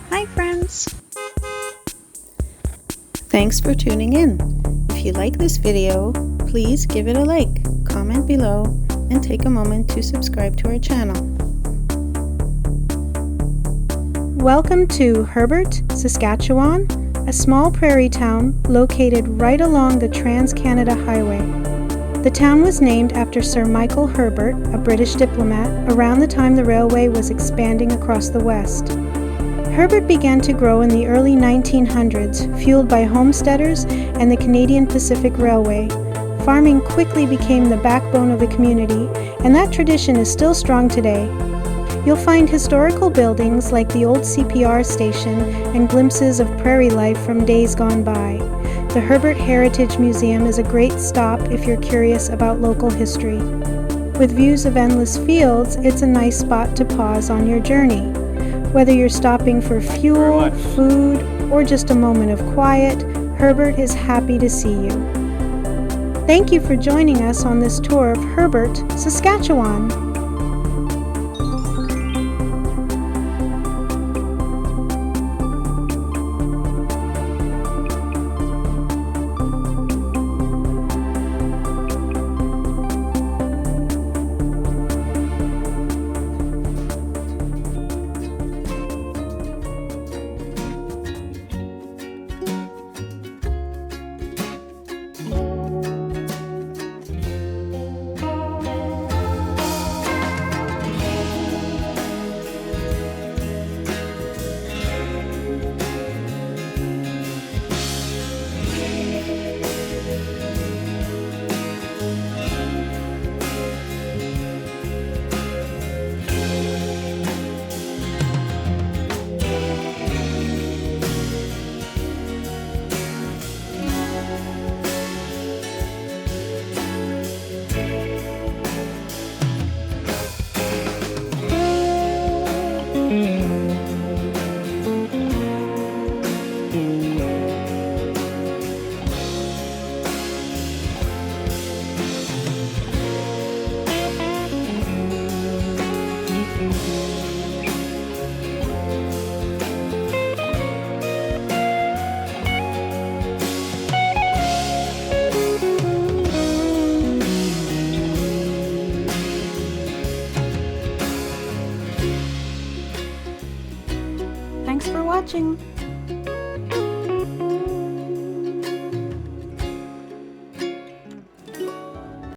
Hi friends! Thanks for tuning in. If you like this video, please give it a like, comment below, and take a moment to subscribe to our channel. Welcome to Herbert, Saskatchewan, a small prairie town located right along the Trans-Canada Highway. The town was named after Sir Michael Herbert, a British diplomat, around the time the railway was expanding across the west. Herbert began to grow in the early 1900s, fueled by homesteaders and the Canadian Pacific Railway. Farming quickly became the backbone of the community, and that tradition is still strong today. You'll find historical buildings like the old CPR station and glimpses of prairie life from days gone by. The Herbert Heritage Museum is a great stop if you're curious about local history. With views of endless fields, it's a nice spot to pause on your journey. Whether you're stopping for fuel, food, or just a moment of quiet, Herbert is happy to see you. Thank you for joining us on this tour of Herbert, Saskatchewan. Thanks for watching.